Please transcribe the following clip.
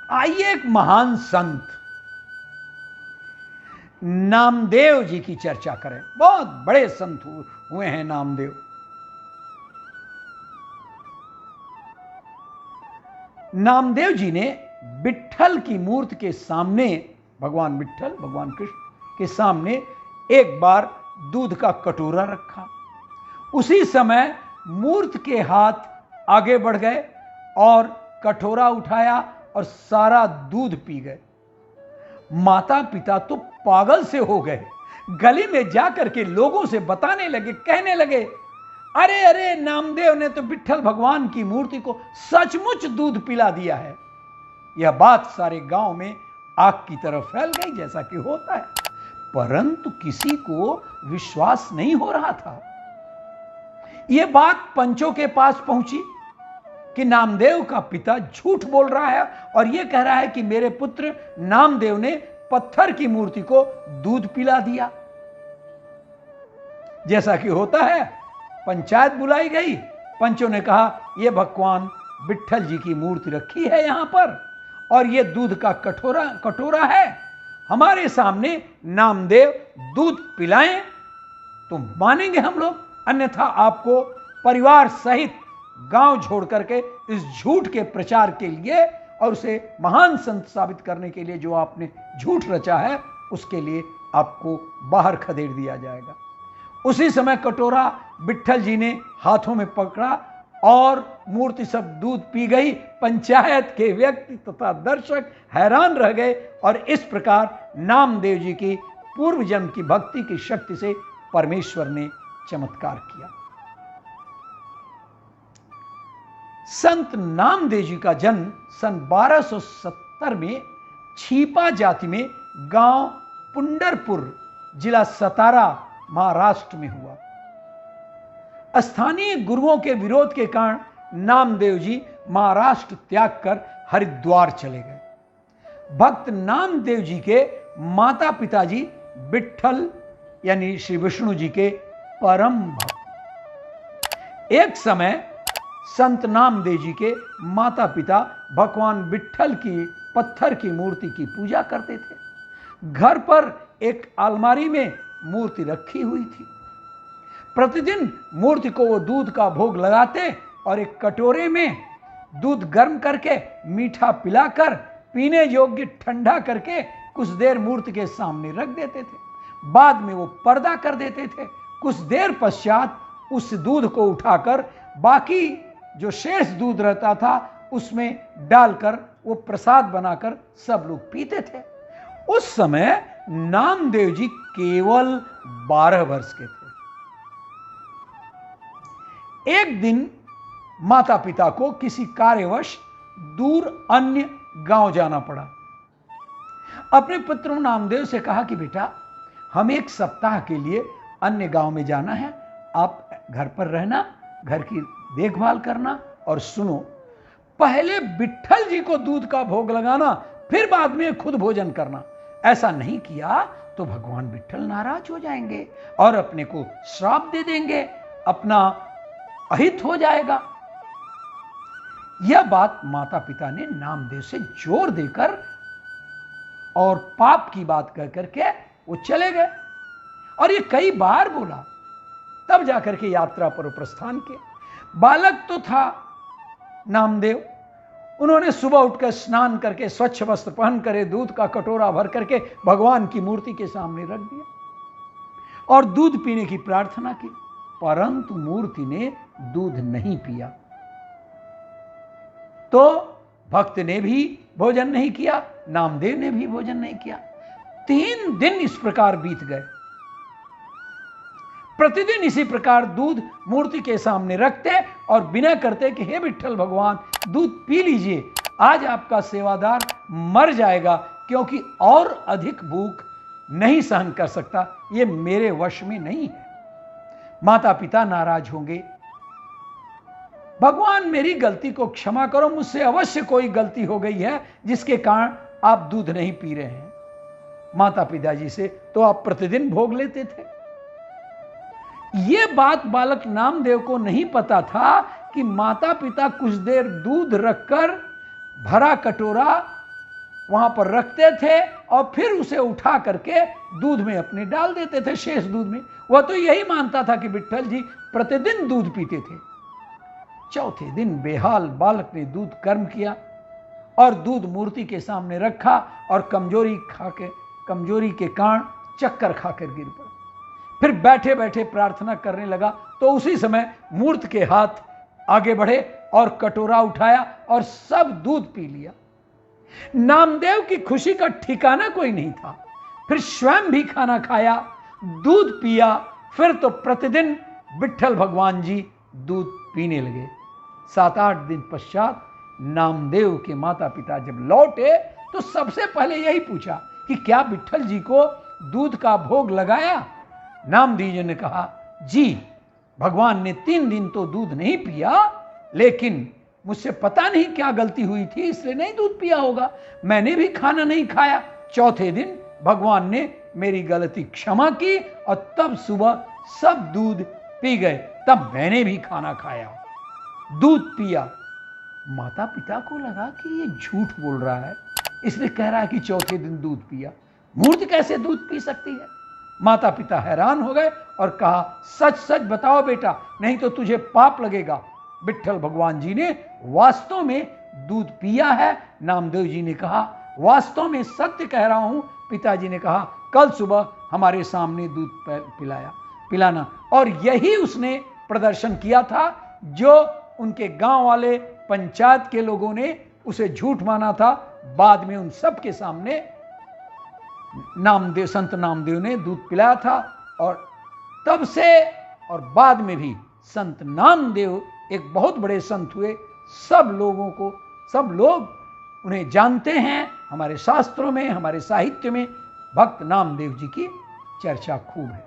आइए एक महान संत नामदेव जी की चर्चा करें। बहुत बड़े संत हुए हैं नामदेव। नामदेव जी ने विट्ठल की मूर्ति के सामने, भगवान विट्ठल भगवान कृष्ण के सामने एक बार दूध का कटोरा रखा। उसी समय मूर्ति के हाथ आगे बढ़ गए और कटोरा उठाया और सारा दूध पी गए। माता पिता तो पागल से हो गए। गली में जाकर के लोगों से बताने लगे, कहने लगे, अरे अरे नामदेव ने तो विट्ठल भगवान की मूर्ति को सचमुच दूध पिला दिया है। यह बात सारे गांव में आग की तरह फैल गई, जैसा कि होता है। परंतु किसी को विश्वास नहीं हो रहा था। यह बात पंचों के पास पहुंची कि नामदेव का पिता झूठ बोल रहा है और यह कह रहा है कि मेरे पुत्र नामदेव ने पत्थर की मूर्ति को दूध पिला दिया। जैसा कि होता है, पंचायत बुलाई गई। पंचों ने कहा, यह भगवान विट्ठल जी की मूर्ति रखी है यहां पर और यह दूध का कटोरा है। हमारे सामने नामदेव दूध पिलाएं तो मानेंगे हम लोग, अन्यथा आपको परिवार सहित गांव छोड़ करके इस झूठ के प्रचार के लिए और उसे महान संत साबित करने के लिए जो आपने झूठ रचा है, उसके लिए आपको बाहर खदेड़ दिया जाएगा। उसी समय कटोरा विट्ठल जी ने हाथों में पकड़ा और मूर्ति सब दूध पी गई। पंचायत के व्यक्ति तथा दर्शक हैरान रह गए और इस प्रकार नामदेव जी की पूर्व जन्म की भक्ति की शक्ति से परमेश्वर ने चमत्कार किया। संत नामदेव जी का जन्म सन 1270 में छीपा जाति में गांव पुंडरपुर, जिला सतारा, महाराष्ट्र में हुआ। स्थानीय गुरुओं के विरोध के कारण नामदेव जी महाराष्ट्र त्याग कर हरिद्वार चले गए। भक्त नामदेव जी के माता पिताजी विट्ठल यानी श्री विष्णु जी के परम भक्त। एक समय संत नामदेव जी के माता पिता भगवान विट्ठल की पत्थर की मूर्ति की पूजा करते थे। घर पर एक अलमारी में मूर्ति रखी हुई थी। प्रतिदिन मूर्ति को वो दूध का भोग लगाते और एक कटोरे में दूध गर्म करके मीठा पिलाकर पीने योग्य ठंडा करके कुछ देर मूर्ति के सामने रख देते थे। बाद में वो पर्दा कर देते थे। कुछ देर पश्चात उस दूध को उठाकर बाकी जो शेष दूध रहता था उसमें डालकर वो प्रसाद बनाकर सब लोग पीते थे। उस समय नामदेव जी केवल 12 वर्ष के थे। एक दिन माता पिता को किसी कार्यवश दूर अन्य गांव जाना पड़ा। अपने पुत्र नामदेव से कहा कि बेटा, हम एक सप्ताह के लिए अन्य गांव में जाना है, आप घर पर रहना, घर की देखभाल करना और सुनो, पहले विट्ठल जी को दूध का भोग लगाना, फिर बाद में खुद भोजन करना। ऐसा नहीं किया तो भगवान विट्ठल नाराज हो जाएंगे और अपने को श्राप दे देंगे, अपना अहित हो जाएगा। यह बात माता पिता ने नामदेव से जोर देकर और पाप की बात कह करके वो चले गए और ये कई बार बोला, तब जाकर के यात्रा पर प्रस्थान किया। बालक तो था नामदेव, उन्होंने सुबह उठकर स्नान करके स्वच्छ वस्त्र पहन कर दूध का कटोरा भर करके भगवान की मूर्ति के सामने रख दिया और दूध पीने की प्रार्थना की, परंतु मूर्ति ने दूध नहीं पिया। तो भक्त ने भी भोजन नहीं किया, नामदेव ने भी भोजन नहीं किया। 3 दिन इस प्रकार बीत गए। प्रतिदिन इसी प्रकार दूध मूर्ति के सामने रखते और विनय करते कि हे विट्ठल भगवान, दूध पी लीजिए, आज आपका सेवादार मर जाएगा क्योंकि और अधिक भूख नहीं सहन कर सकता, ये मेरे वश में नहीं है। माता पिता नाराज होंगे, भगवान मेरी गलती को क्षमा करो, मुझसे अवश्य कोई गलती हो गई है जिसके कारण आप दूध नहीं पी रहे हैं। माता पिताजी से तो आप प्रतिदिन भोग लेते थे। यह बात बालक नामदेव को नहीं पता था कि माता पिता कुछ देर दूध रखकर भरा कटोरा वहां पर रखते थे और फिर उसे उठा करके दूध में अपने डाल देते थे, शेष दूध में। वह तो यही मानता था कि विट्ठल जी प्रतिदिन दूध पीते थे। चौथे दिन बेहाल बालक ने दूध कर्म किया और दूध मूर्ति के सामने रखा और कमजोरी के कारण चक्कर खाकर गिर पड़ा। फिर बैठे बैठे प्रार्थना करने लगा तो उसी समय मूर्त के हाथ आगे बढ़े और कटोरा उठाया और सब दूध पी लिया। नामदेव की खुशी का ठिकाना कोई नहीं था। फिर स्वयं भी खाना खाया, दूध पिया। फिर तो प्रतिदिन विट्ठल भगवान जी दूध पीने लगे। 7-8 दिन पश्चात नामदेव के माता पिता जब लौटे तो सबसे पहले यही पूछा कि क्या विट्ठल जी को दूध का भोग लगाया? नामदेव जी ने कहा, जी भगवान ने 3 दिन तो दूध नहीं पिया, लेकिन मुझसे पता नहीं क्या गलती हुई थी, इसलिए नहीं दूध पिया होगा। मैंने भी खाना नहीं खाया। चौथे दिन भगवान ने मेरी गलती क्षमा की और तब सुबह सब दूध पी गए, तब मैंने भी खाना खाया, दूध पिया। माता पिता को लगा कि ये झूठ बोल रहा है, इसलिए कह रहा है कि चौथे दिन दूध पिया। मूर्ति कैसे दूध पी सकती है? माता पिता हैरान हो गए और कहा, सच सच बताओ बेटा, नहीं तो तुझे पाप लगेगा। विट्ठल भगवान जी ने वास्तव में दूध पिया है। नामदेव जी ने कहा, वास्तव में सत्य कह रहा हूं। पिताजी ने कहा, कल सुबह हमारे सामने दूध पिलाना। और यही उसने प्रदर्शन किया था जो उनके गांव वाले पंचायत के लोगों ने उसे झूठ माना था। बाद में उन सब के सामने संत नामदेव ने दूध पिलाया था और तब से और बाद में भी संत नामदेव एक बहुत बड़े संत हुए। सब लोग उन्हें जानते हैं। हमारे शास्त्रों में, हमारे साहित्य में भक्त नामदेव जी की चर्चा खूब है।